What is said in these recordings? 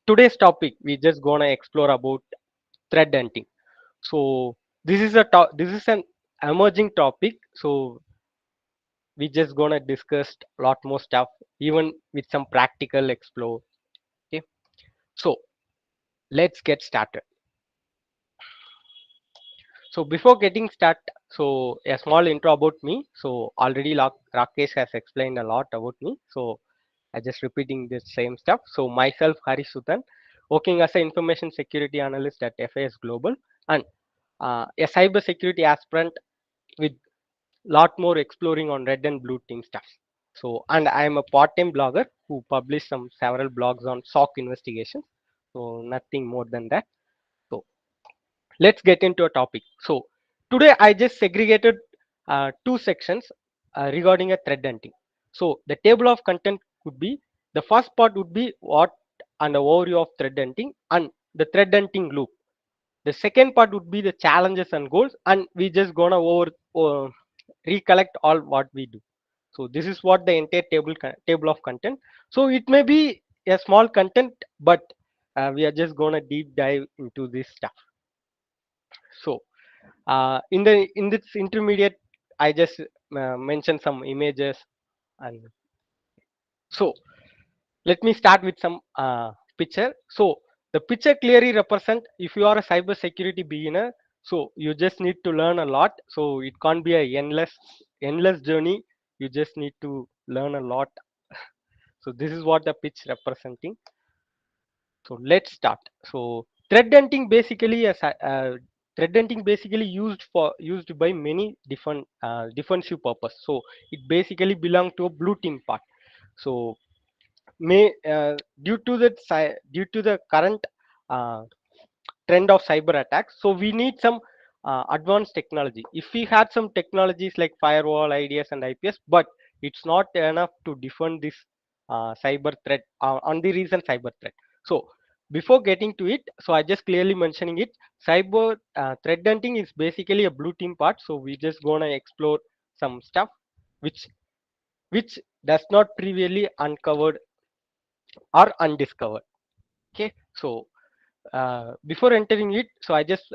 today's topic we just gonna explore about thread hunting. So this is an emerging topic. So we just gonna discuss a lot more stuff, even with some practical explore. Okay, so let's get started. So before getting started, so a small intro about me. So already Rakesh has explained a lot about me. So I just repeating the same stuff. So myself Harish Sutan, working as an information security analyst at FAS Global, and a cyber security aspirant with lot more exploring on red and blue team stuff. So and I am a part-time blogger who publish some several blogs on SOC investigations. So nothing more than that. So let's get into a topic. So today I just segregated two sections regarding a thread hunting. So the table of content could be, the first part would be what and the overview of thread hunting and the thread hunting loop. The second part would be the challenges and goals, and we just gonna recollect all what we do. So this is what the entire table of content. So it may be a small content, but we are just gonna deep dive into this stuff. So in this intermediate, I just mentioned some images, and so let me start with some picture. So the picture clearly represent if you are a cyber security beginner, so you just need to learn a lot. So it can't be a endless journey. You just need to learn a lot. So this is what the pitch representing. So let's start. So thread hunting basically thread hunting basically used by many different defensive purpose. So it basically belong to a blue team part. So may due to the current uh, trend of cyber attacks, so we need some advanced technology. If we had some technologies like firewall, IDS and IPS, but it's not enough to defend this cyber threat on the recent cyber threat. So before getting to it, so I just clearly mentioning it, cyber threat hunting is basically a blue team part. So we just gonna explore some stuff which does not previously uncovered or undiscovered. Okay, so before entering it, so I just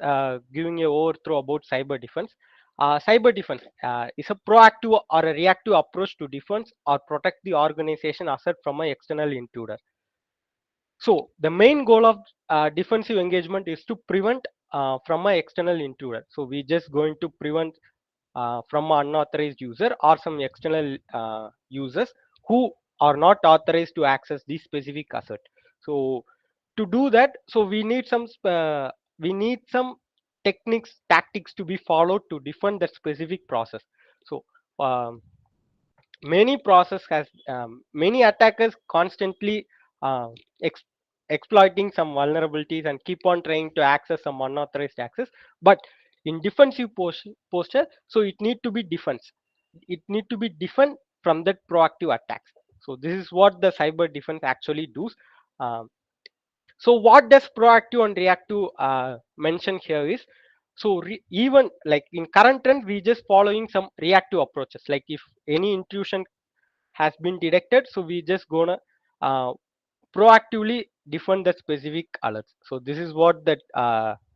giving a overthrow about cyber defense. Cyber defense is a proactive or a reactive approach to defense or protect the organization asset from an external intruder. So the main goal of defensive engagement is to prevent from an external intruder. So we just going to prevent from an unauthorized user or some external users who are not authorized to access this specific asset. So to do that, so we need some techniques, tactics to be followed to defend that specific process. So um, many attackers constantly uh, ex- exploiting some vulnerabilities and keep on trying to access some unauthorized access. But in defensive posture, so it need to be defense, it need to be defend from that proactive attacks. So this is what the cyber defense actually does. um, so what does proactive and reactive mention here is, so even like in current trend we just following some reactive approaches. Like if any intrusion has been detected, so we just gonna uh, proactively defend the specific alerts. So this is what that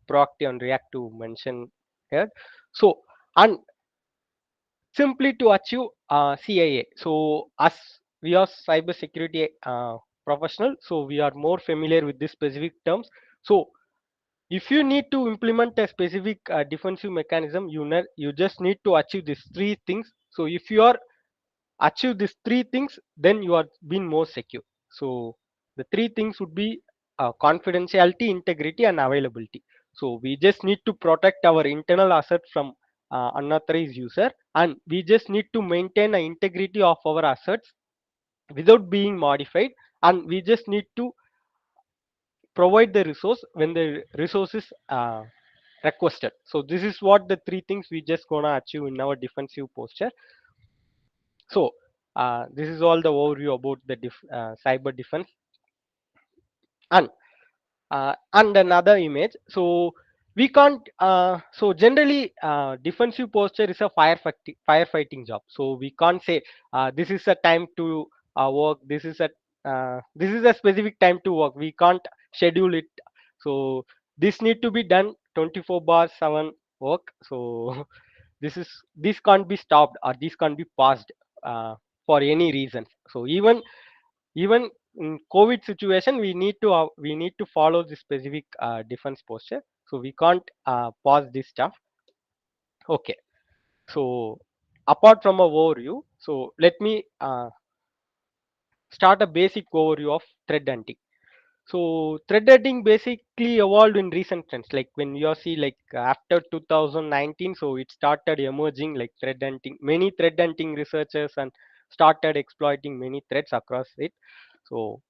proactive and reactive mention here. So and simply to achieve CIA. So as we are cyber security professional, so we are more familiar with these specific terms. So if you need to implement a specific defensive mechanism, you just need to achieve these three things. So if you are achieve these three things, then you are being more secure. So the three things would be confidentiality, integrity and availability. So we just need to protect our internal asset from unauthorized user, and we just need to maintain the integrity of our assets without being modified, and we just need to provide the resource when the resource is requested. So this is what the three things we just gonna achieve in our defensive posture. So this is all the overview about the cyber defense. And another image. So we can't. So generally, defensive posture is a firefighting job. So we can't say this is a time to work. This is a specific time to work. We can't schedule it. So this need to be done 24/7 work. So this can't be stopped or this can't be paused for any reasons. So even in COVID situation, we need to follow the specific defense posture. So we can't pause this stuff. Okay. So apart from a overview, so let me start a basic overview of thread hunting. So thread hunting basically evolved in recent trends. Like when you see like after 2019, so it started emerging like thread hunting. Many thread hunting researchers and started exploiting many threads across it. So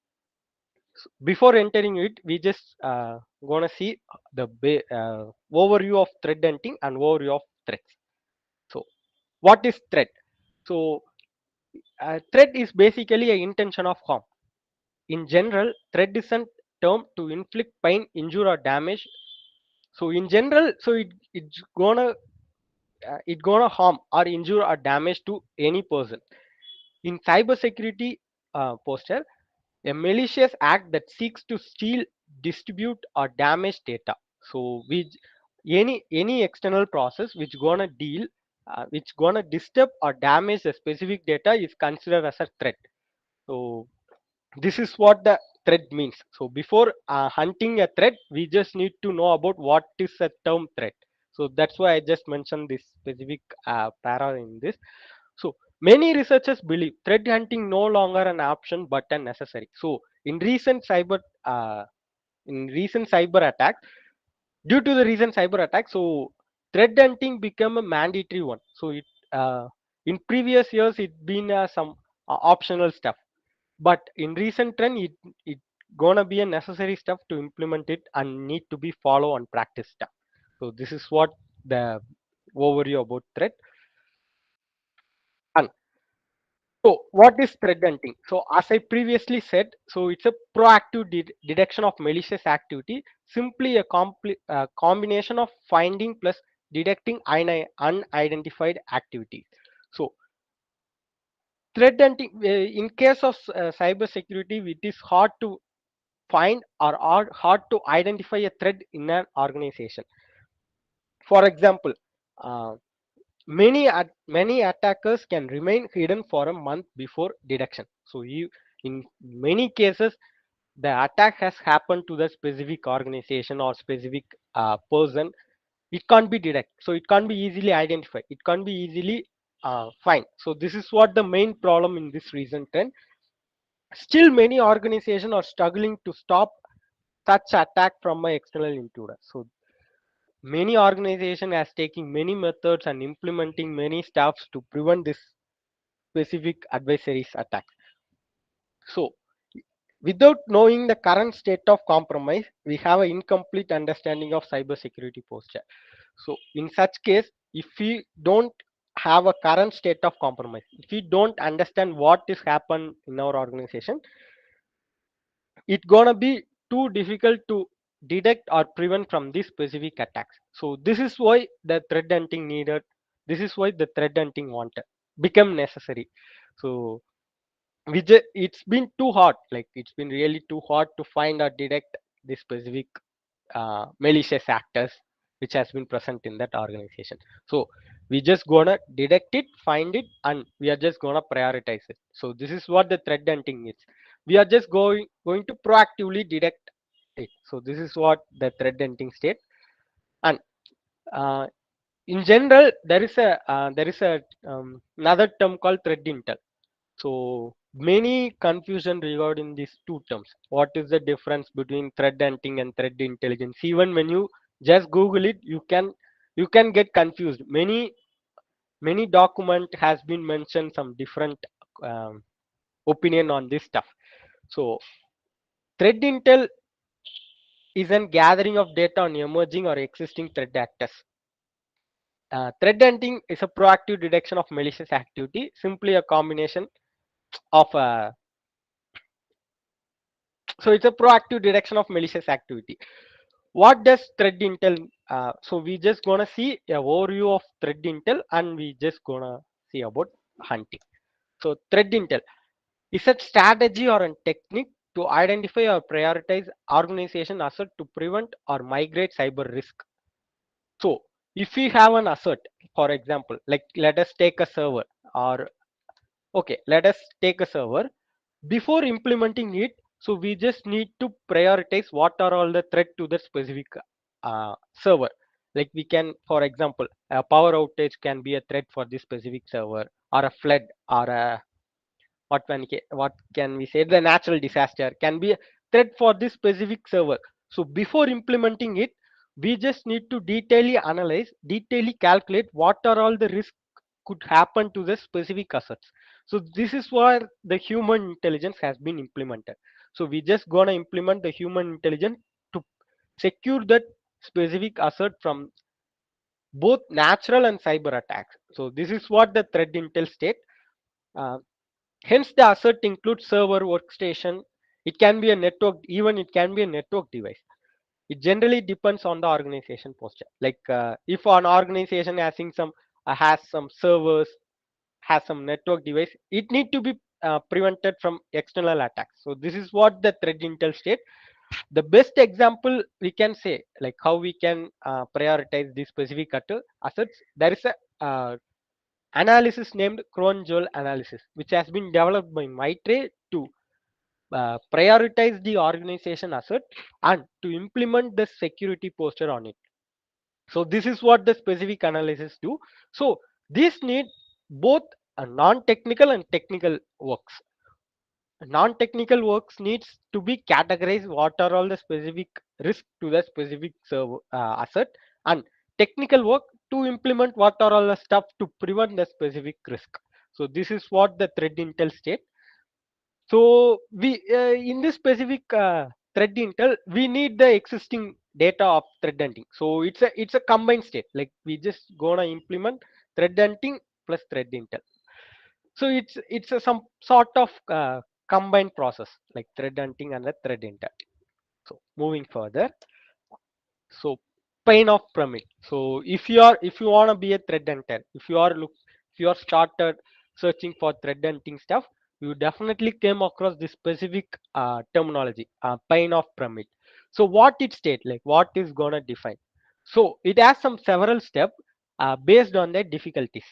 before entering it, we just gonna see the overview of thread hunting and overview of threads. So what is thread? So threat is basically an intention of harm. In general, threat is a term to inflict pain, injure, or damage. So in general, so it gonna harm or injure or damage to any person. In cybersecurity posture, a malicious act that seeks to steal, distribute, or damage data. So which any external process which gonna deal which gonna disturb or damage the specific data is considered as a threat. So this is what the threat means. So before hunting a threat, we just need to know about what is a term threat. So that's why I just mentioned this specific para in this. So many researchers believe threat hunting no longer an option but a necessary. So in recent cyber attack, due to the recent cyber attack, so threat hunting became a mandatory one. So it in previous years it been some optional stuff, but in recent trend it gonna be a necessary stuff to implement it and need to be follow and practice stuff. So this is what the overview about threat. And so what is threat hunting? So as I previously said, so it's a proactive detection of malicious activity, simply a combination of finding plus detecting unidentified activity. So threat hunting in case of cyber security, it is hard to find or are hard to identify a threat in an organization. For example, uh, many attackers can remain hidden for a month before detection. So in many cases, the attack has happened to the specific organization or specific person. It can't be detected, so it can't be easily identified. It can't be easily find. So this is what the main problem in this recent trend. Still, many organizations are struggling to stop such attack from an external intruder. So many organization has taking many methods and implementing many steps to prevent this specific adversaries attack. So without knowing the current state of compromise, we have an incomplete understanding of cybersecurity posture. So in such case, if we don't have a current state of compromise, if we don't understand what is happened in our organization, it's gonna be too difficult to detect or prevent from these specific attacks. So this is why the threat hunting needed. This is why the threat hunting wanted become necessary. So it's been too hard. Like it's been really too hard to find or detect the specific malicious actors which has been present in that organization. So we just gonna detect it, find it, and we are just gonna prioritize it. So this is what the threat hunting is. We are just going to proactively detect it. So this is what the threat hunting state. And uh, in general, there is a another term called threat intel. So many confusion regarding these two terms. What is the difference between threat hunting and threat intelligence? Even when you just Google it, you can get confused. Many document has been mentioned some different um, opinion on this stuff. So threat intel is an gathering of data on emerging or existing threat actors. Threat hunting is a proactive detection of malicious activity, simply a combination of so it's a proactive detection of malicious activity. What does threat intel? So we just gonna see a overview of threat intel, and we just gonna see about hunting. So threat intel is a strategy or a technique to identify or prioritize organization asset to prevent or migrate cyber risk. So if we have an asset, for example, like let us take a server, or okay, let us take a server. Before implementing it, so we just need to prioritize what are all the threat to the specific server. Like we can, for example, a power outage can be a threat for this specific server, or a flood, or a what can we say, the natural disaster can be a threat for this specific server. So before implementing it, we just need to detailedly analyze, detailedly calculate what are all the risks could happen to the specific assets. So this is where the human intelligence has been implemented. So we just gonna implement the human intelligence to secure that specific asset from both natural and cyber attacks. So this is what the threat intel state. uh, Hence, the asset includes server, workstation. It can be a network, even it can be a network device. It generally depends on the organization posture. Like if an organization has some servers, has some network device, it need to be prevented from external attacks. So this is what the threat intel state. The best example we can say, like how we can prioritize these specific assets. There is a analysis named cron jewel analysis, which has been developed by Maitre to prioritize the organization asset and to implement the security posture on it. So this is what the specific analysis do. So this need both a non-technical and technical works. Non-technical works needs to be categorized what are all the specific risk to the specific asset, and technical work to implement what are all the stuff to prevent the specific risk. So this is what the threat intel state. So we in this specific thread intel, we need the existing data of thread hunting. So it's a combined state. Like we just gonna implement thread hunting plus thread intel. So it's some sort of combined process, like thread hunting and the thread intel. So moving further, so pain of pyramid. So if you want to be a thread hunter, if you are started searching for thread hunting stuff, you definitely came across this specific terminology, pain of pyramid. So what it state, like what is gonna define. So it has some several steps based on the difficulties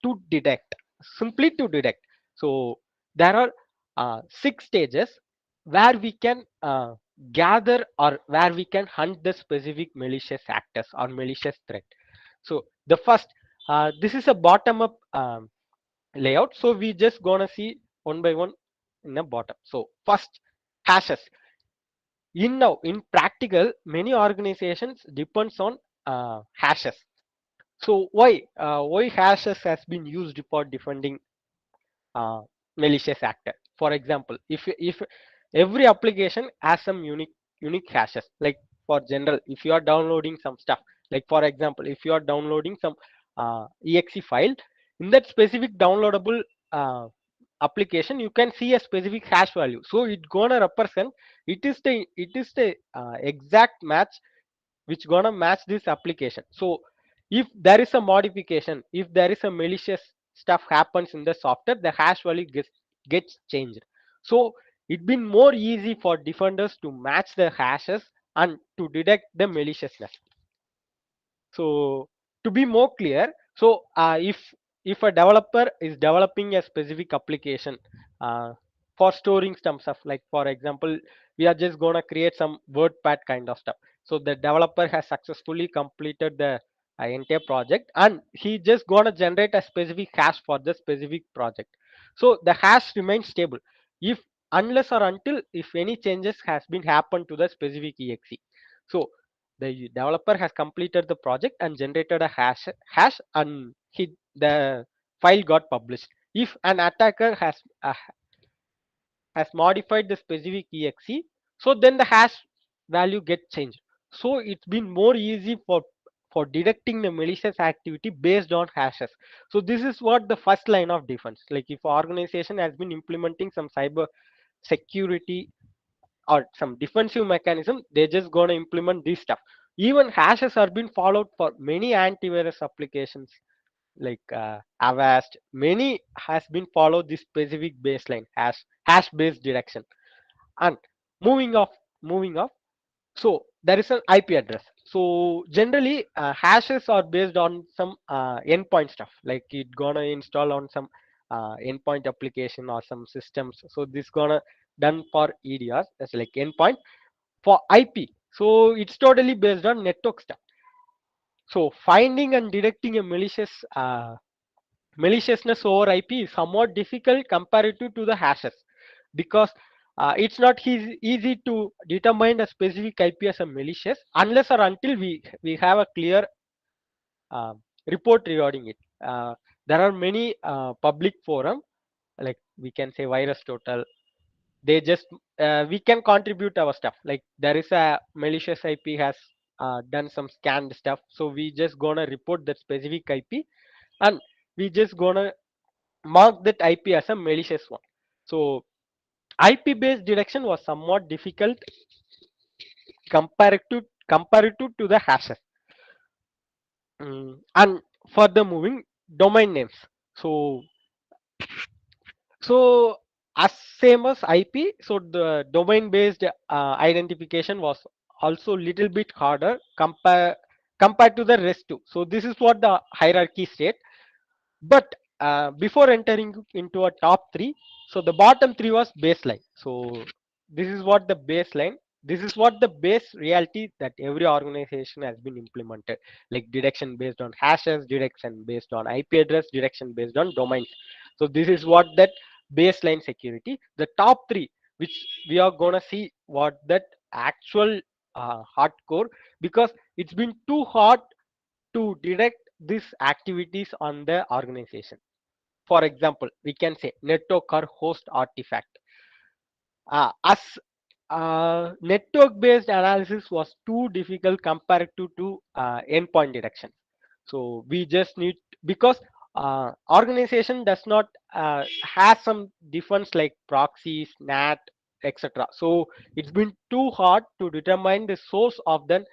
to detect, simply to detect. So there are 6 stages where we can gather, or where we can hunt the specific malicious actors or malicious threat. So the first, this is a bottom up layout, so we just gonna see one by one in the bottom. So first, hashes. In practical, many organizations depends on hashes. So why hashes has been used for defending uh, malicious actor. For example, if every application has some unique hashes, like for general, if you are downloading some stuff, like for example, if you are downloading some exe file, in that specific downloadable uh, application, you can see a specific hash value. So it gonna represent, it is the exact match which gonna match this application. So if there is a modification, if there is a malicious stuff happens in the software, the hash value gets changed. So it been more easy for defenders to match the hashes and to detect the maliciousness. So to be more clear, so if a developer is developing a specific application for storing some stuff, like for example, we are just gonna create some WordPad kind of stuff. So the developer has successfully completed the entire project, and he just gonna generate a specific hash for the specific project. So the hash remains stable if, unless or until if any changes has been happened to the specific exe. So the developer has completed the project and generated a hash, and the file got published. If an attacker has modified the specific exe, so then the hash value gets changed. So it's been more easy for detecting the malicious activity based on hashes. So this is what the first line of defense. Like if organization has been implementing some cyber security or some defensive mechanism, they're just going to implement this stuff. Even hashes are being followed for many antivirus applications, like Avast. Many has been followed this specific baseline hash based detection. And moving off, so there is an IP address. So generally hashes are based on some endpoint stuff, like it gonna install on some endpoint application or some systems. So this gonna done for EDR as like endpoint. For IP, so it's totally based on network stuff. So finding and detecting a maliciousness over IP is somewhat difficult comparative to the hashes, because it's not easy to determine a specific IP as a malicious unless or until we have a clear uh, report regarding it. There are many public forum, like we can say Virus Total. They just we can contribute our stuff. Like there is a malicious IP has done some scanned stuff, so we just gonna report that specific IP, and we just gonna mark that IP as a malicious one. So IP based detection was somewhat difficult comparative to the hashes. And further moving, domain names. So so as same as IP, so the domain based identification was also little bit harder compared to the rest too. So this is what the hierarchy state. But before entering into a top three, so the bottom three was baseline. So this is what the baseline. This is what the base reality that every organization has been implemented, like detection based on hashes, detection based on IP address, detection based on domains. So this is what that baseline security. The top three, which we are gonna see what that actual hardcore, because it's been too hard to detect these activities on the organization. For example, we can say network or host artifact. As network based analysis was too difficult compared to endpoint detection. So we just need, because organization does not has some difference like proxies, NAT, etc. So it's been too hard to determine the source of the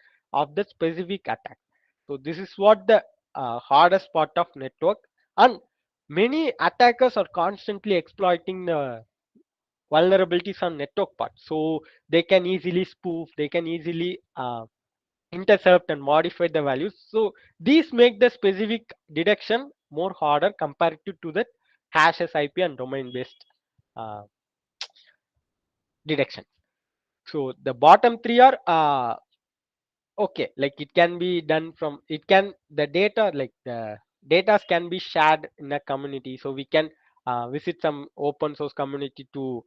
specific attack. So this is what the hardest part of network. And many attackers are constantly exploiting the vulnerabilities on network part. So they can easily spoof, they can easily intercept and modify the values. So these make the specific detection more harder comparative to the hashes, IP, and domain based uh, detection. So the bottom three are okay, like it can be done from, it can, the data, like the data can be shared in a community, so we can visit some open source community to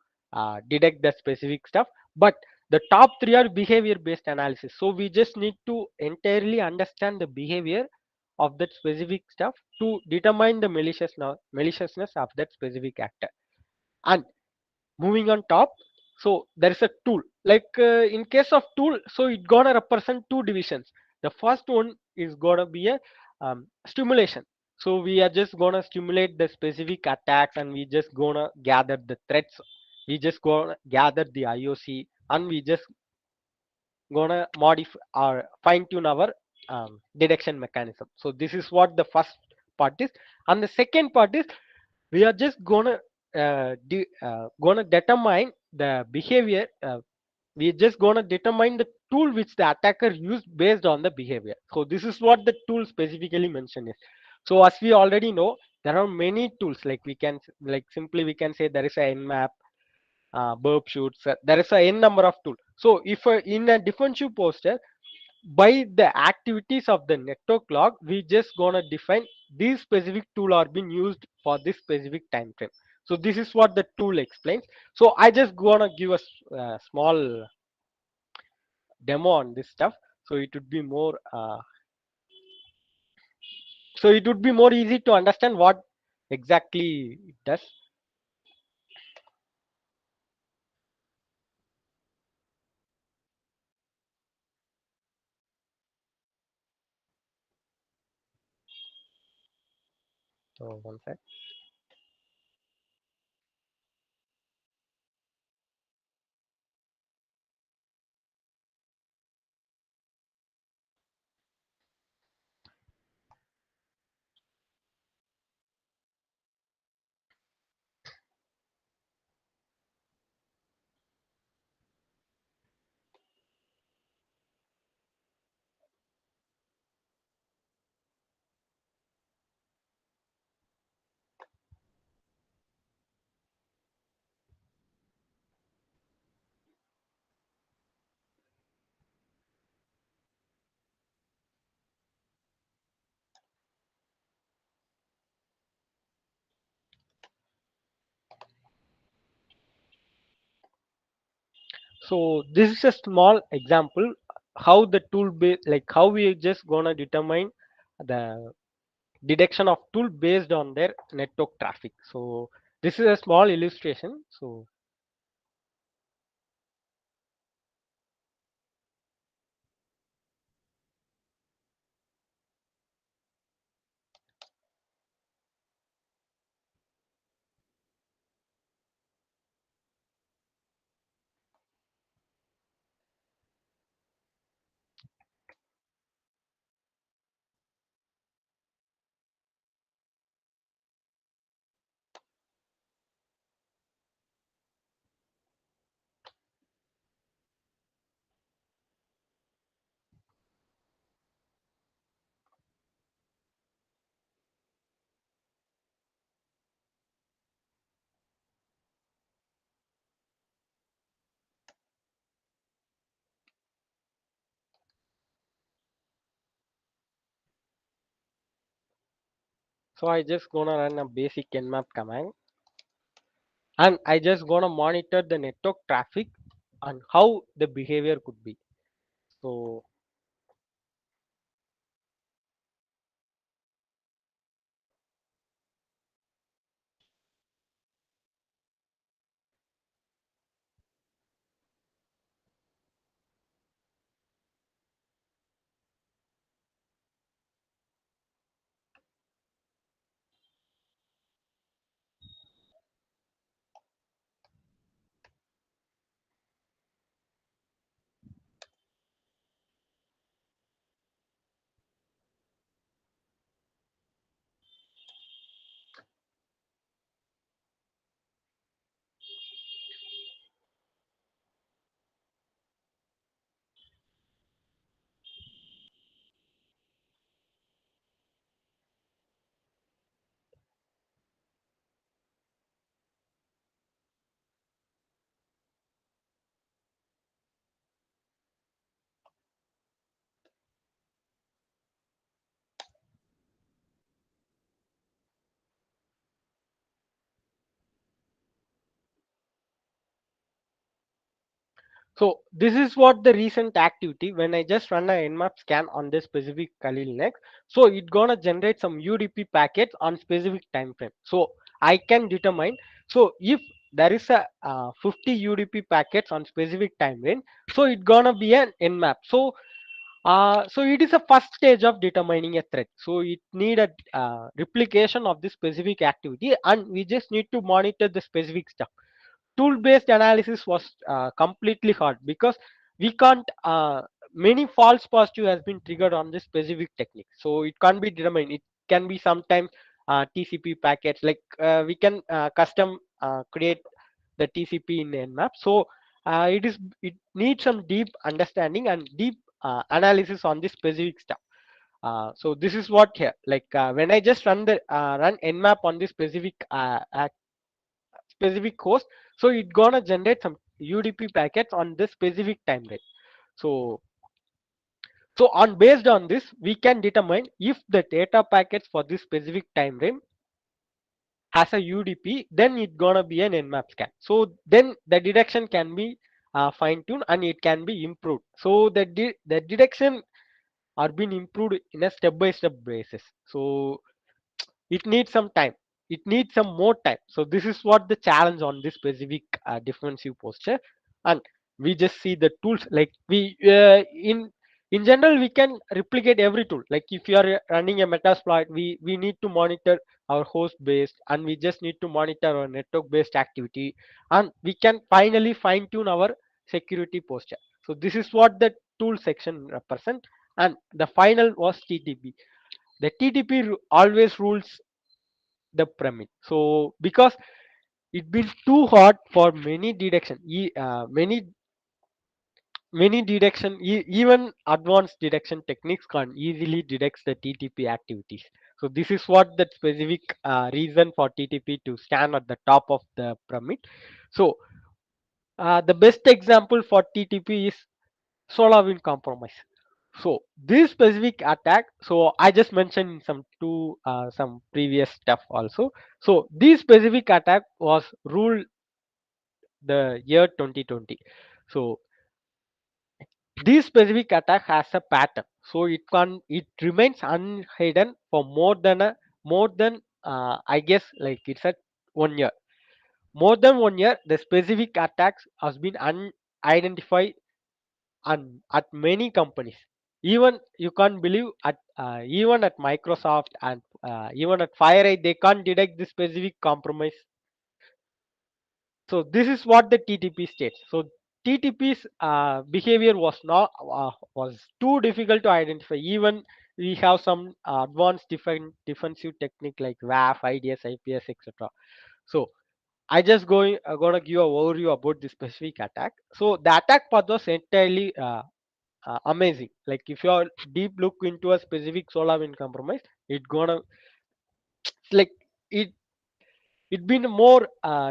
detect the specific stuff. But the top three are behavior based analysis, so we just need to entirely understand the behavior of that specific stuff to determine the maliciousness of that specific actor. And moving on top, so there is a tool, like in case of tool, so it gonna represent two divisions. The first one is gonna be a stimulation. So we are just gonna stimulate the specific attacks, and we just gonna gather the threats, we just gonna gather the IOC, and we just gonna modify or fine tune our detection mechanism. So this is what the first part is. And the second part is, we are just gonna determine the behavior. We're just gonna determine the tool which the attacker used based on the behavior. So this is what the tool specifically mentioned is. So as we already know, there are many tools, like we can, like simply we can say there is a nmap, burp shoots, there is a n number of tools. So if in a defensive poster, by the activities of the network log, we just gonna define these specific tool are being used for this specific time frame. So this is what the tool explains. So I just gonna give a small demo on this stuff, so it would be more easy to understand what exactly it does. So one sec. So this is a small example how the tool like how we just gonna determine the detection of tool based on their network traffic. So this is a small illustration. So I just gonna run a basic nmap command, and I just gonna monitor the network traffic and how the behavior could be. So so this is what the recent activity when I just run a nmap scan on this specific Khalil next. So it gonna generate some UDP packets on specific time frame. So I can determine. So if there is a 50 UDP packets on specific time range, so it gonna be an nmap. So it is a first stage of determining a threat. So it need a replication of this specific activity, and we just need to monitor the specific stuff. Tool based analysis was completely hard because we can't many false positive has been triggered on this specific technique, so it can't be determined. It can be sometimes TCP packets, like we can custom create the TCP in nmap. So it needs some deep understanding and deep analysis on this specific stuff. So this is what here, like when I just run nmap on this specific host, so it gonna generate some UDP packets on this specific time rate. So on based on this, we can determine if the data packets for this specific time frame has a UDP, then it gonna be an nmap scan. So then the detection can be fine tuned and it can be improved. So the detection are being improved in a step by step basis. So it needs some time, it needs some more time. So this is what the challenge on this specific defensive posture. And we just see the tools, like we in general we can replicate every tool. Like if you are running a metasploit, we need to monitor our host based, and we just need to monitor our network based activity, and we can finally fine tune our security posture. So this is what the tool section represent. And the final was TTP. The TTP always rules the pyramid. So because it been too hard for many detection, many detection, even advanced detection techniques can easily detect the TTP activities. So this is what the specific reason for TTP to stand at the top of the pyramid. So the best example for TTP is SolarWind compromise. So this specific attack, so I just mentioned some previous stuff also. So this specific attack was ruled the year 2020. So this specific attack has a pattern, so it remains unhidden for more than I guess like it's at 1 year. More than 1 year, the specific attacks has been unidentified and at many companies. Even you can't believe at even at Microsoft and even at FireEye, they can't detect the specific compromise. So this is what the TTP states. So TTP's behavior was not was too difficult to identify. Even we have some advanced defensive technique like WAF, IDS, IPS, etc. So I just gonna give an overview about this specific attack. So the attack path was entirely amazing. Like if you are deep look into a specific SolarWinds compromise, it gonna like it it been more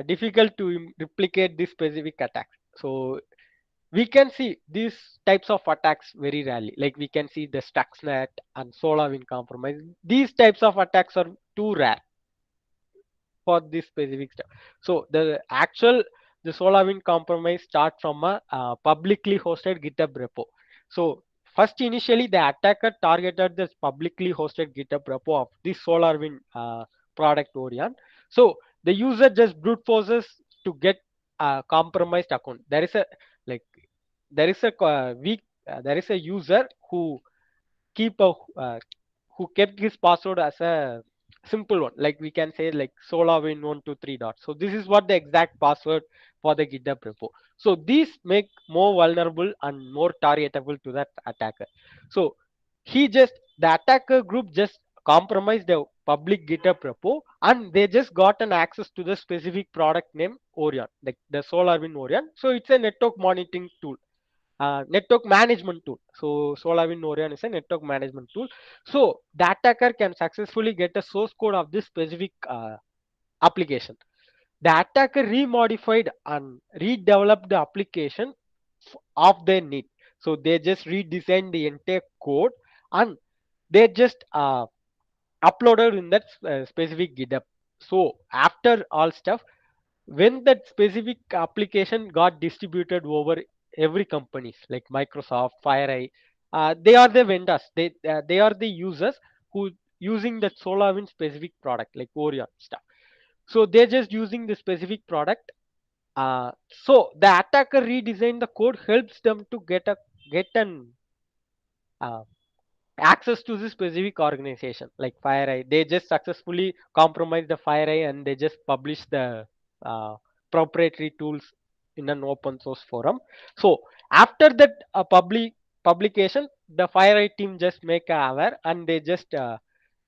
difficult to replicate this specific attack. So we can see these types of attacks very rarely. Like we can see the Stuxnet and SolarWinds compromise. These types of attacks are too rare for this specific stuff. So the SolarWinds compromise start from a publicly hosted GitHub repo. So first initially the attacker targeted this publicly hosted GitHub repo of this SolarWinds product Orion. So the user just brute forces to get a compromised account. Like there is a user keep a who kept his password as a simple one, like we can say like SolarWinds 123 dot. So this is what the exact password for the GitHub repo. So these make more vulnerable and more targetable to that attacker. So the attacker group just compromised the public GitHub repo, and they just got an access to the specific product name Orion, like the SolarWinds Orion. So it's a network monitoring tool, network management tool. So SolarWinds Orion is a network management tool. So the attacker can successfully get a source code of this specific application. The attacker remodified and redeveloped the application of their need. So they just redesigned the entire code, and they just uploaded in that specific GitHub. So after all stuff, when that specific application got distributed over every companies like Microsoft, FireEye, they are the vendors. They are the users who using that SolarWinds specific product like Orion stuff. So they're just using the specific product. So the attacker redesigned the code helps them to get an uh, access to this specific organization like FireEye. They just successfully compromise the FireEye and they just publish the uh, proprietary tools in an open source forum. So after that publication, the FireEye team just make aware and they just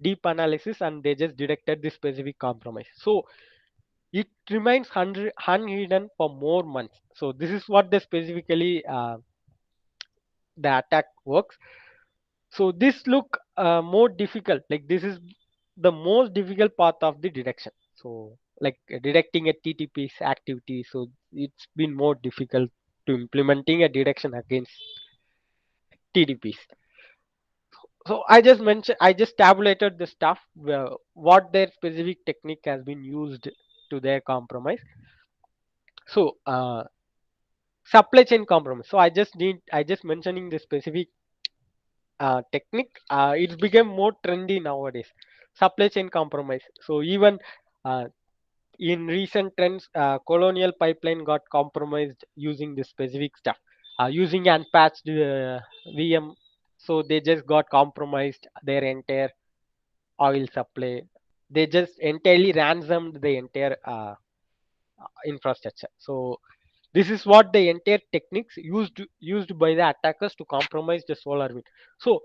deep analysis and they just detected this specific compromise. So it remains unhidden for more months. So this is what the specifically the attack works. So this look more difficult, like this is the most difficult part of the detection. So like detecting a TTP's activity, so it's been more difficult to implementing a detection against TTPs. So I just tabulated the stuff what their specific technique has been used to their compromise. So supply chain compromise. So I just mentioning the specific technique. It's become more trendy nowadays. Supply chain compromise. So even uh, in recent trends, Colonial Pipeline got compromised using this specific stuff, using unpatched VM. So they just got compromised their entire oil supply. They just entirely ransomed the entire infrastructure. So this is what the entire techniques used by the attackers to compromise the SolarWinds. So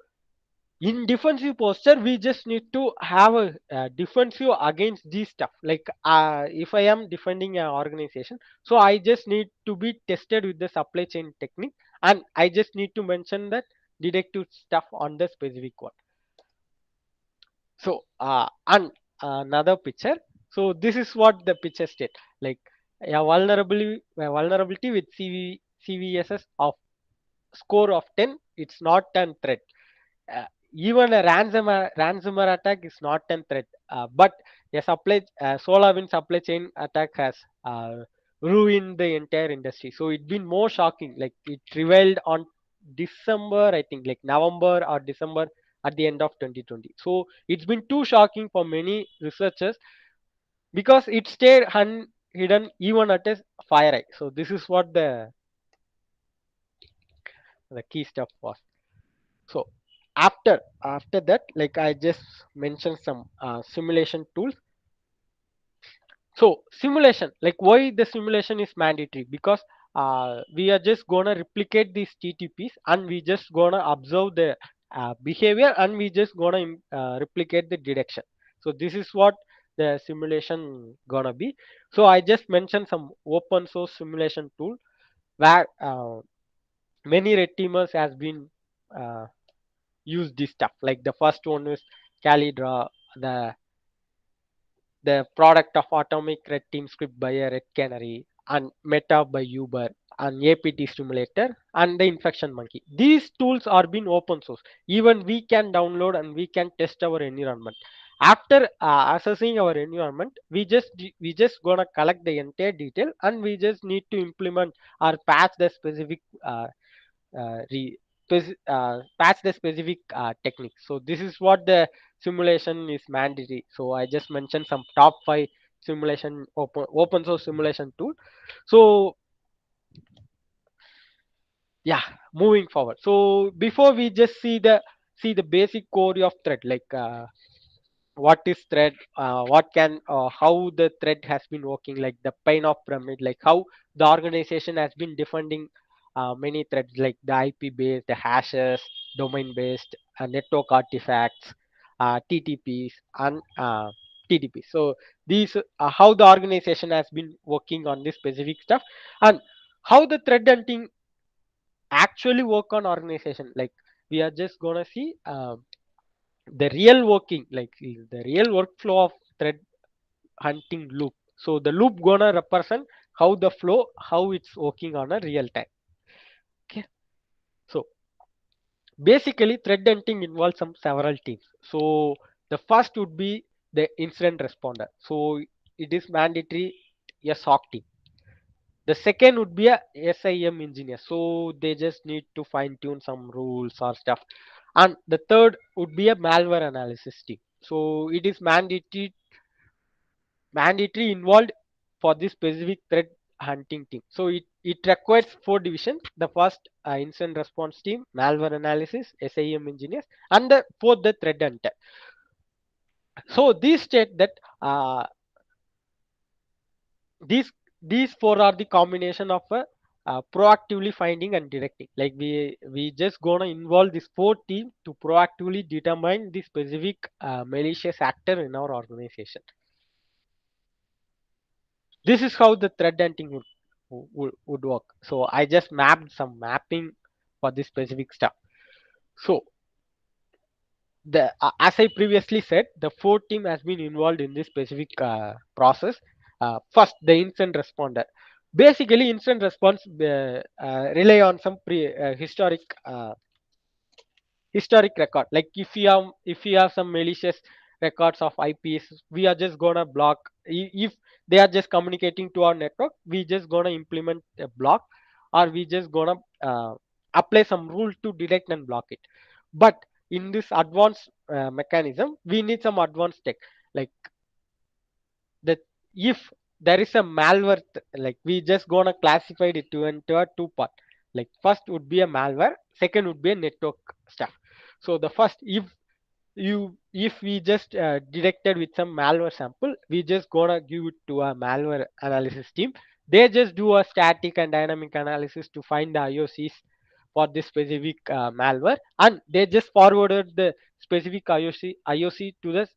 in defensive posture we just need to have a defensive against this stuff. Like if I am defending an organization, so I just need to be tested with the supply chain technique, and I just need to mention that detective stuff on the specific one. So and another picture. So this is what the picture state, like a vulnerability with CVSS of score of 10, it's not an threat. uh, Even a ransomware attack is not a threat, but a SolarWinds supply chain attack has ruined the entire industry. So it's been more shocking. Like it revealed on December, I think, like November or December at the end of 2020. So it's been too shocking for many researchers because it stayed hidden even at a FireEye. So this is what the key stuff was. So after that, like I just mentioned some simulation tools. So simulation, like why the simulation is mandatory? Because we are just gonna replicate these TTPs and we just gonna observe the behavior and we just gonna replicate the detection. So this is what the simulation gonna be. So I just mentioned some open source simulation tool where many red teamers has been uh, used this stuff. Like the first one is Calidra, the product of Atomic Red Team script by a Red Canary, and Meta by Uber, and APT Simulator, and the Infection Monkey. These tools are being open source. Even we can download and we can test our environment. After assessing our environment, we just gonna collect the entire detail and we just need to implement or patch the specific uh, re, patch the specific technique. So this is what the simulation is mandatory. So I just mentioned some top 5 simulation open source simulation tool. So yeah, moving forward. So before we just see the basic core of thread, like what is thread, what can how the thread has been working, like the pain of pyramid, like how the organization has been defending many threads, like the IP based, the hashes, domain based, network artifacts, TTPs, and TTP. So these how the organization has been working on this specific stuff, and how the thread hunting actually work on organization. Like we are just gonna see the real working, like the real workflow of thread hunting loop. So the loop gonna represent how the flow, how it's working on a real time. Okay. So basically thread hunting involves some several teams. So the first would be the incident responder. So it is mandatory a SOC team. The second would be a SIM engineer. So they just need to fine tune some rules or stuff. And the third would be a malware analysis team. So it is mandatory involved for this specific threat hunting team. So it requires 4 divisions. The first incident response team, malware analysis, SIM engineers, and the fourth the threat hunter. So these state that these these four are the combination of proactively finding and directing. Like we just gonna involve this 4 team to proactively determine the specific malicious actor in our organization. This is how the thread hunting would work. So I just mapped some mapping for this specific stuff. So the as I previously said, the 4 team has been involved in this specific process. First, the incident responder. Basically, incident response rely on some historic record. Like if you have some malicious records of IPs, we are just gonna block. If they are just communicating to our network, we just gonna implement a block, or we just gonna apply some rule to detect and block it. But in this advanced mechanism, we need some advanced tech. Like that, if there is a malware, like we just gonna classify it into a two part. Like first would be a malware, second would be a network stuff. So the first, if we just detected with some malware sample, we just gonna give it to a malware analysis team. They just do a static and dynamic analysis to find the IOCs for this specific malware, and they just forwarded the specific IOC to the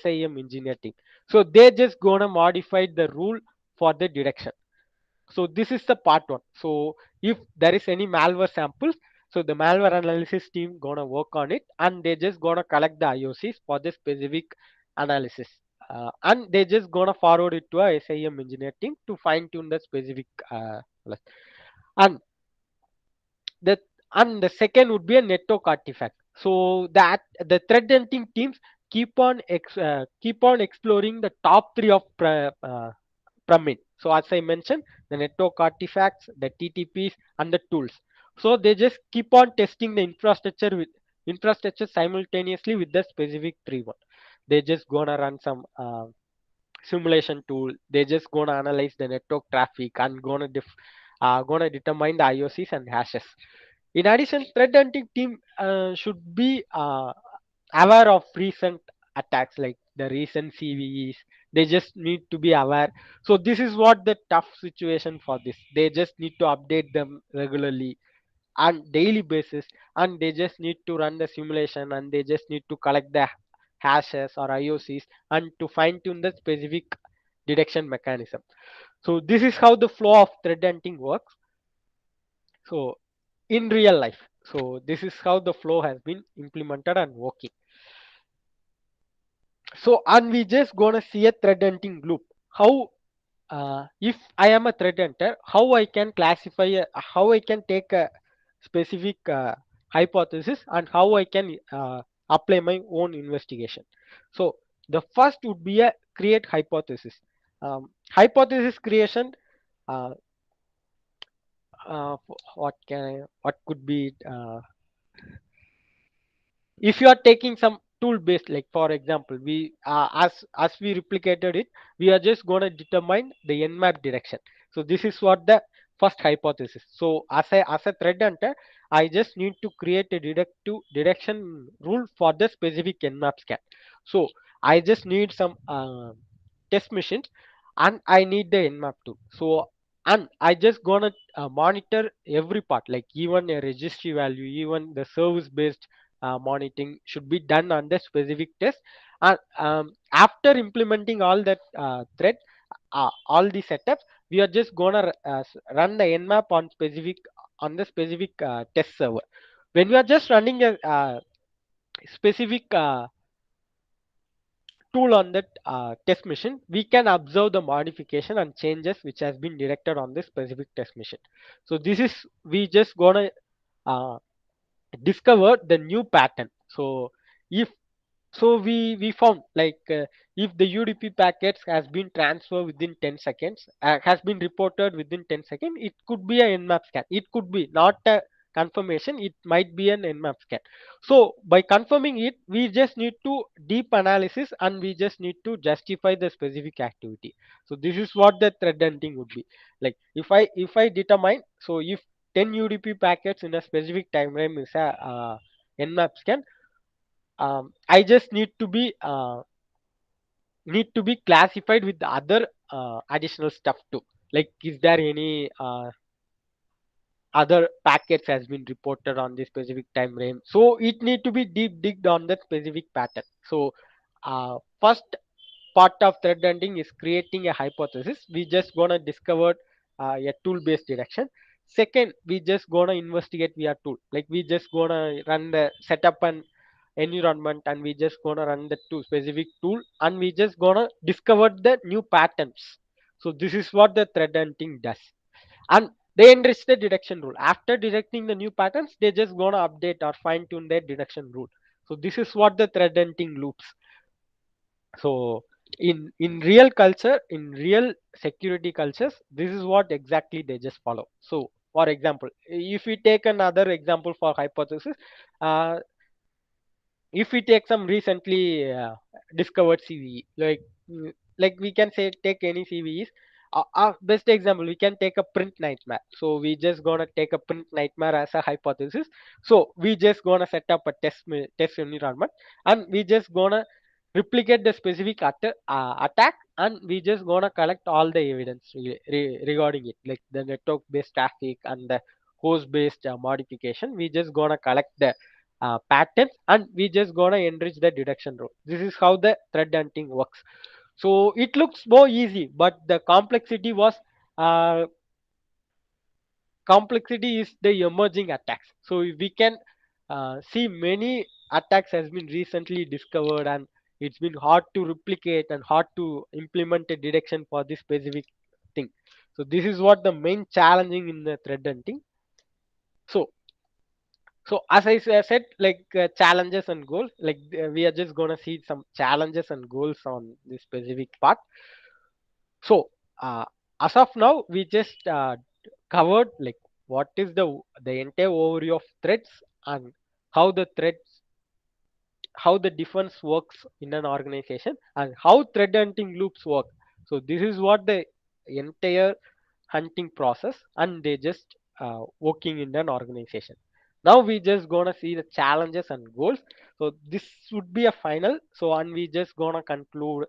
SIM engineer team. So they just gonna modify the rule for the detection. So this is the part one. So if there is any malware samples, so the malware analysis team gonna work on it, and they just gonna collect the IOCs for the specific analysis, and they just gonna forward it to a SIM engineer team to fine tune the specific and the the second would be a network artifact. So that the threat hunting teams keep on exploring the top three of from it. So as I mentioned, the network artifacts, the TTPs, and the tools. So they just keep on testing the infrastructure simultaneously with the specific tree one. They just gonna run some simulation tool. They just gonna analyze the network traffic and gonna determine the IOCs and hashes. In addition, threat hunting team should be aware of recent attacks, like the recent CVEs. They just need to be aware. So this is what the tough situation for this. They just need to update them regularly on daily basis, and they just need to run the simulation, and they just need to collect the hashes or IOCs and to fine tune the specific detection mechanism. So this is how the flow of threat hunting works. So in real life, so this is how the flow has been implemented and working. So and we just gonna see a threat hunting loop. How if I am a threat hunter, how I can classify, how I can take a specific hypothesis and how I can apply my own investigation. So the first would be a create hypothesis. Hypothesis creation. Uh, what could be it? If you are taking some tool based, like for example, we as we replicated it, we are just going to determine the nmap direction. So this is what the first hypothesis. So as a thread hunter, I just need to create a deductive direction rule for the specific nmap scan. So I just need some test machines, and I need the nmap tool. So and I just gonna monitor every part, like even a registry value, even the service based monitoring should be done on the specific test. And after implementing all that thread, all the setups, we are just gonna run the nmap on the specific test server. When we are just running a specific tool on that test machine, we can observe the modification and changes which has been directed on this specific test machine. So this is we just gonna uh, discover the new pattern. So if so we found like if the UDP packets has been transferred within 10 seconds, has been reported within 10 seconds, it could be a nmap scan. It could be not a confirmation, it might be an nmap scan. So by confirming it, we just need to deep analysis and we just need to justify the specific activity. So this is what the thread hunting would be. Like if I determine, so if 10 UDP packets in a specific time frame is a nmap scan, I just need to be classified with the other additional stuff too. Like, is there any other packets has been reported on this specific time frame? So it need to be deep digged on that specific pattern. So first part of thread hunting is creating a hypothesis. We just gonna discover a tool based direction. Second, we just gonna investigate via tool. Like we just gonna run the setup and environment, and we just gonna run the two specific tool, and we just gonna discover the new patterns. So this is what the thread hunting does. And they enrich the detection rule. After detecting the new patterns, they just gonna update or fine tune their detection rule. So this is what the thread hunting loops. So in real culture, in real security cultures, this is what exactly they just follow. So for example, if we take another example for hypothesis, uh, if we take some recently discovered CVE, like we can say take any CVEs. Best example, we can take a print nightmare. So we just gonna take a print nightmare as a hypothesis. So we just gonna set up a test environment, and we just gonna replicate the specific attack, and we just gonna collect all the evidence regarding it, like the network based traffic and the host based modification. We just gonna collect the patterns, and we just gonna enrich the detection rule. This is how the thread hunting works. So it looks more easy, but the uh, complexity is the emerging attacks. So we can see many attacks has been recently discovered, and it's been hard to replicate and hard to implement a detection for this specific thing. So this is what the main challenging in the thread hunting. So as I said, like challenges and goals, like we are just gonna see some challenges and goals on this specific part. So as of now we just covered like what is the entire overview of threads and how the threads how the defense works in an organization and how thread hunting loops work. So this is what the entire hunting process and they just working in an organization. Now we just gonna see the challenges and goals. So this would be a final. So and we just gonna conclude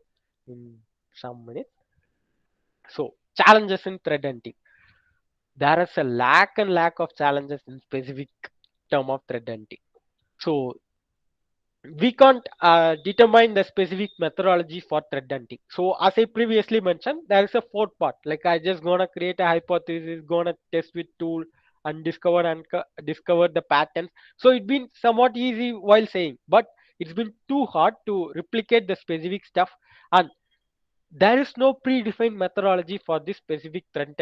in some minutes. So challenges in thread hunting. There is a lack of challenges in specific term of thread hunting. So we can't determine the specific methodology for thread hunting. So as I previously mentioned, there is a fourth part. Like I just gonna create a hypothesis, gonna test with tool and discover the patterns. So it's been somewhat easy while saying, but it's been too hard to replicate the specific stuff, and there is no predefined methodology for this specific thread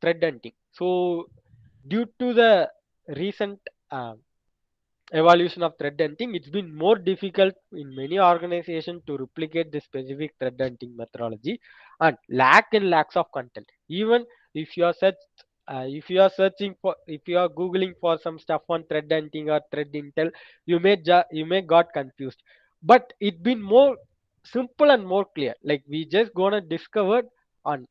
hunting. So due to the recent uh, evolution of thread hunting, it's been more difficult in many organizations to replicate the specific thread hunting methodology and lacks of content. Even if you are if you are searching for, if you are googling for some stuff on thread hunting or thread intel, you may got confused. But it's been more simple and more clear. Like we just gonna discover on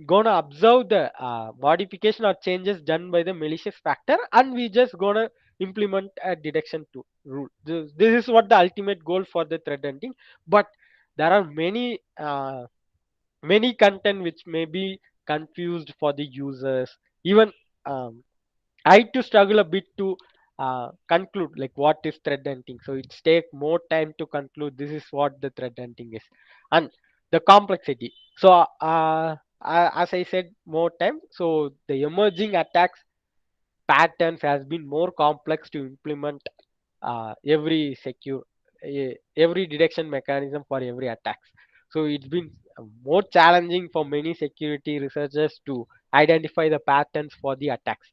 gonna observe the modification or changes done by the malicious factor and we just gonna implement a detection to rule. This is what the ultimate goal for the thread hunting. But there are many content which may be confused for the users. Even um, I to struggle a bit to conclude like what is thread hunting. So it's take more time to conclude this is what the thread hunting is and the complexity. So as I said, more time. So the emerging attacks patterns has been more complex to implement every detection mechanism for every attacks. So it's been more challenging for many security researchers to identify the patterns for the attacks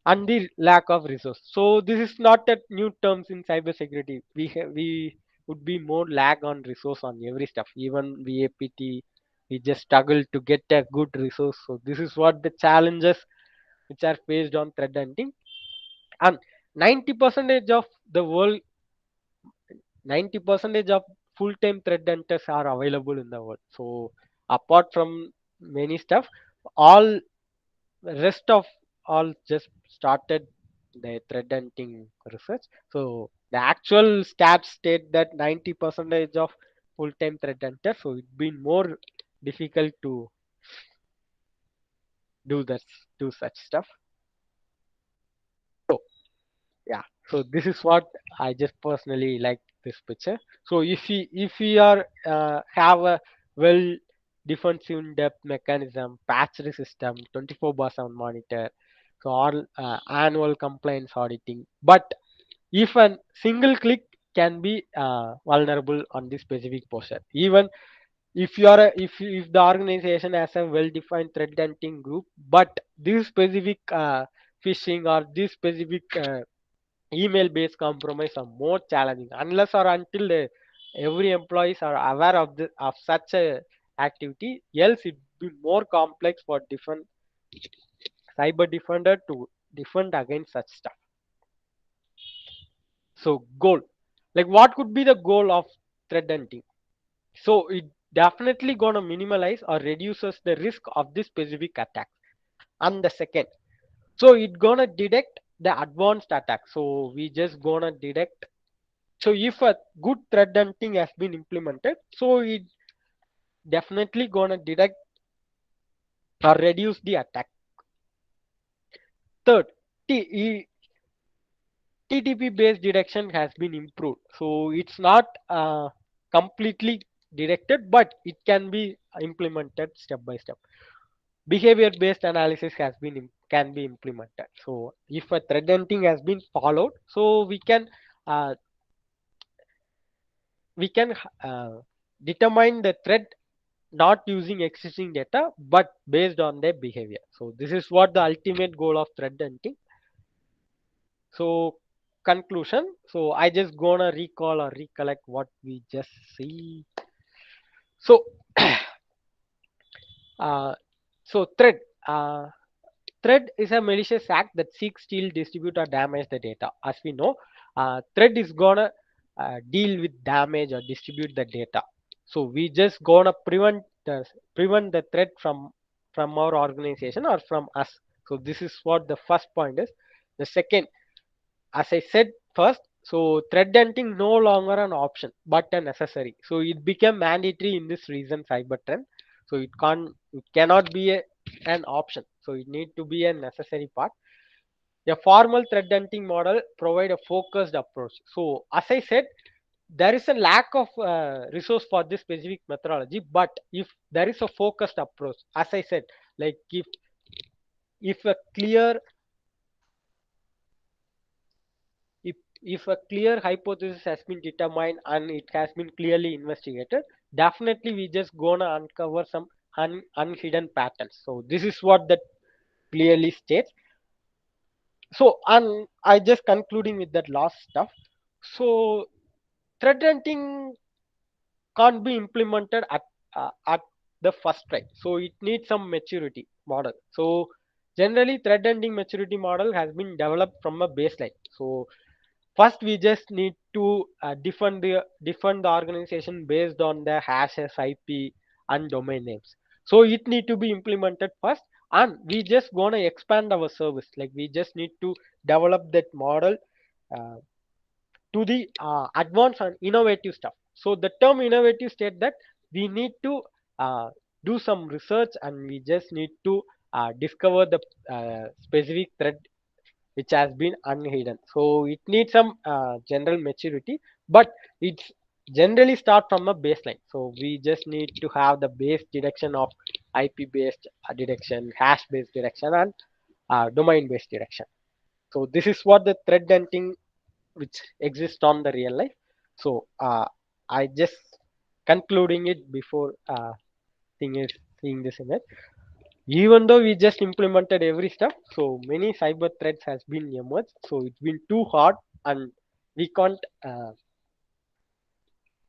and the lack of resource. So this is not a new terms in cybersecurity. We would be more lag on resource on every stuff. Even VAPT, we just struggle to get a good resource. So this is what the challenges which are faced on threat hunting. And 90 percentage of the world, 90 percentage of full-time threat hunters are available in the world. So apart from many stuff, all rest of all just started the threat hunting research. So the actual stats state that 90 percentage of full-time threat hunters. So it's been more difficult to do that, do such stuff. So yeah, so this is what I just personally like this picture. So if we are have a well defensive in-depth mechanism, patched system, 24/7 monitor, so all annual compliance auditing, but if a single click can be vulnerable on this specific portion. Even if you are if the organization has a well defined threat hunting group, but this specific phishing or this specific email based compromise are more challenging unless or until every employees are aware of of such a activity, else it be more complex for different cyber defender to defend against such stuff. So goal, like what could be the goal of threat hunting? So it definitely gonna minimize or reduces the risk of this specific attack. And the second, so it gonna detect the advanced attack. So we just gonna detect. So if a good threat hunting has been implemented, so it definitely gonna detect or reduce the attack. Third, TTP based detection has been improved. So it's not completely detected, but it can be implemented step by step. Behavior based analysis has been can be implemented. So if a threat hunting has been followed, so uh, we can determine the threat not using existing data but based on their behavior. So this is what the ultimate goal of threat hunting. So conclusion, so I just gonna recall or recollect what we just see. So So thread is a malicious act that seeks, steal, distribute, or damage the data. As we know, thread is gonna deal with damage or distribute the data. So we just gonna prevent the threat from our organization or from us. So this is what the first point is. The second, as I said first, so thread hunting no longer an option but a necessary. So it became mandatory in this recent cyber trend. So it cannot be an option. So it need to be a necessary part. A formal thread hunting model provide a focused approach. So as I said, there is a lack of resource for this specific methodology. But if there is a focused approach, as I said, like if a clear if if a clear hypothesis has been determined and it has been clearly investigated, definitely we just gonna uncover some unhidden patterns. So this is what that clearly states. So and I just concluding with that last stuff. So thread hunting can't be implemented at the first try. So it needs some maturity model. So generally thread hunting maturity model has been developed from a baseline. So first we just need to define the organization based on the hashes, IP, and domain names. So it need to be implemented first, and we just gonna expand our service. Like we just need to develop that model uh, to the advanced and innovative stuff. So the term innovative state that we need to uh, do some research and we just need to discover the specific thread which has been unhidden. So it needs some general maturity, but it's generally start from a baseline. So we just need to have the base detection of IP based detection, hash based detection, and domain based detection. So this is what the thread hunting which exists on the real life. So I just concluding it before thing is seeing this image. Even though we just implemented every step, so many cyber threats has been emerged. So it's been too hard, and we can't.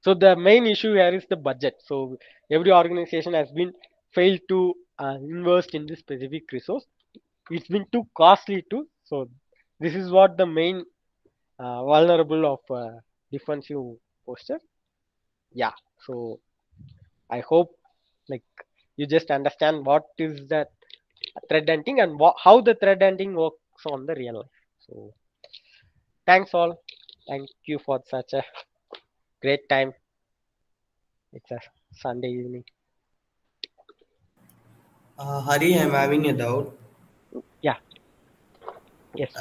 So the main issue here is the budget. So every organization has been failed to invest in this specific resource. It's been too costly too. So this is what the main vulnerable of defensive posture. Yeah. So I hope like you just understand what is that thread hunting and how the thread hunting works on the real life. So thanks all. Thank you for such a great time. It's a Sunday evening. Hari, I'm having a doubt. Yeah. Yes.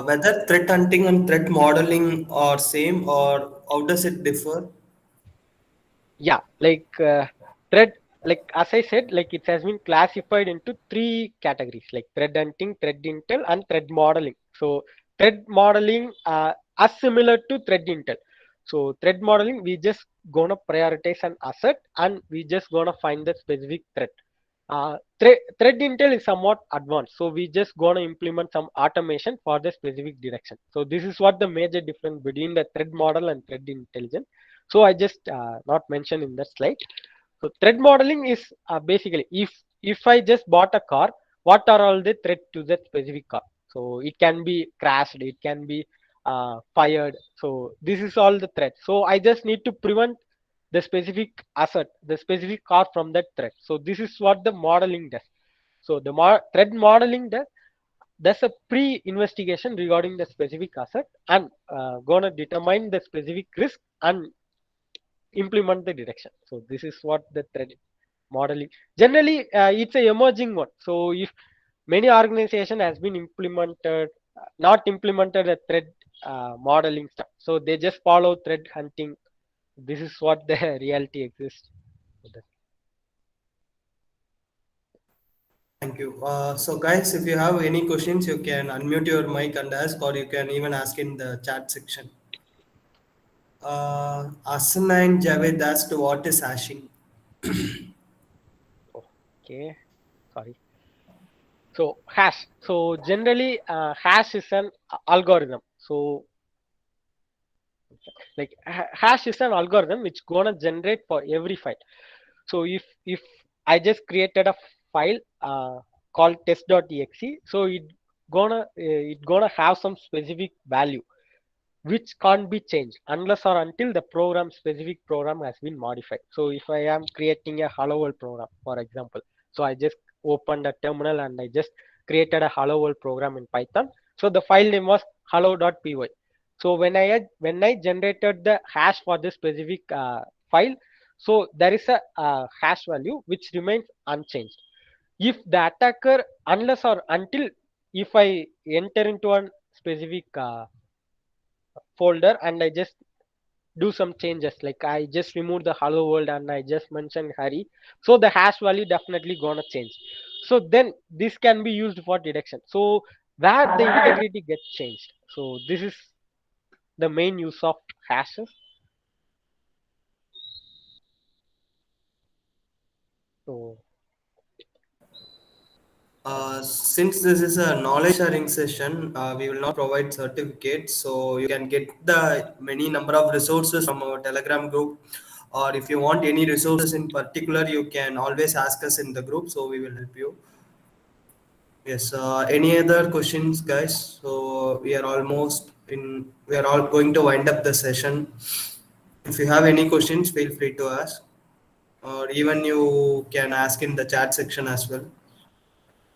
Whether threat hunting and threat modeling are same or how does it differ? Yeah. Thread. Like as I said, like it has been classified into three categories, like thread hunting, thread intel, and thread modeling. So thread modeling are similar to thread intel. So thread modeling, we just gonna prioritize an asset and we just gonna find the specific thread. Thread intel is somewhat advanced, so we just gonna implement some automation for the specific direction. So this is what the major difference between the thread model and thread intelligence. So I just not mentioned in that slide. So thread modeling is basically if I just bought a car, what are all the threats to that specific car? So it can be crashed, it can be fired. So this is all the threats. So I just need to prevent the specific asset, the specific car from that threat. So this is what the modeling does. So the threat modeling does there's a pre-investigation regarding the specific asset and gonna determine the specific risk and implement the direction. So this is what the thread modeling. Generally, it's a emerging one. So if many organization has been implemented, not implemented a thread modeling stuff. So they just follow thread hunting. This is what the reality exists. Thank you. So, guys, if you have any questions, you can unmute your mic and ask, or you can even ask in the chat section. Asanine Javed asked, what is hashing? Okay, sorry. So hash. So generally, hash is an algorithm. So like hash is an algorithm which gonna generate for every file. So if I just created a file called test.exe. So it gonna have some specific value which can't be changed unless or until the program specific program has been modified. So if I am creating a hello world program, for example, so I just opened a terminal and I just created a hello world program in Python. So the file name was hello.py. So when I generated the hash for this specific file, so there is a hash value which remains unchanged. If the attacker, unless or until, if I enter into a specific folder and I just do some changes, like I just remove the hello world and I just mention Hari, so the hash value definitely gonna change. So then this can be used for detection. So where the integrity gets changed. So this is the main use of hashes. So Since this is a knowledge sharing session, we will not provide certificates, so you can get the many number of resources from our Telegram group. Or if you want any resources in particular, you can always ask us in the group, so we will help you. Yes. Any other questions, guys? So we are almost in. We are all going to wind up the session. If you have any questions, feel free to ask, or even you can ask in the chat section as well.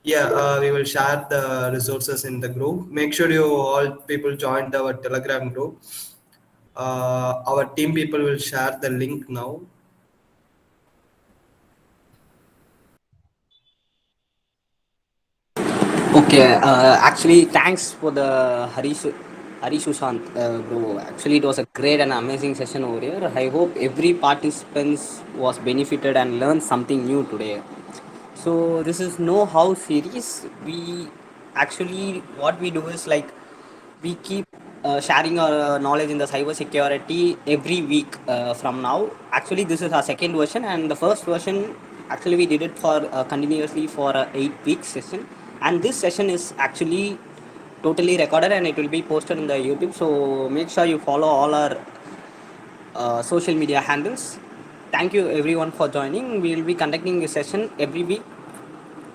Yeah, we will share the resources in the group. Make sure you all people join our Telegram group. Our team people will share the link now. Okay, actually, thanks for the Harish Sushant, bro. Actually, it was a great and amazing session over here. I hope every participant was benefited and learned something new today. So this is Know How series. We actually what we do is like we keep sharing our knowledge in the cyber security every week from now. Actually, this is our second version, and the first version actually we did it for continuously for a 8 week session, and this session is actually totally recorded and it will be posted in the YouTube. So make sure you follow all our social media handles. Thank you everyone for joining. We will be conducting this session every week,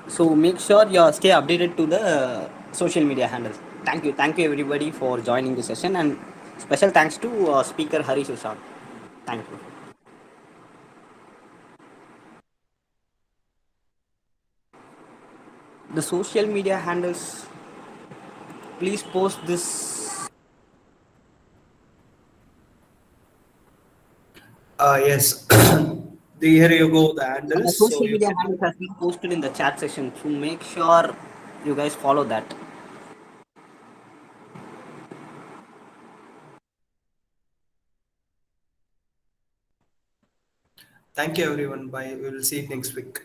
so make sure you stay updated to the social media handles. Thank you everybody for joining the session, and special thanks to speaker Hari Sushant. Thank you. The social media handles, please post this. Yes. Here you go, the handles. So Social you media can. handles has been posted in the chat section, so make sure you guys follow that. Thank you, everyone. Bye. We will see you next week.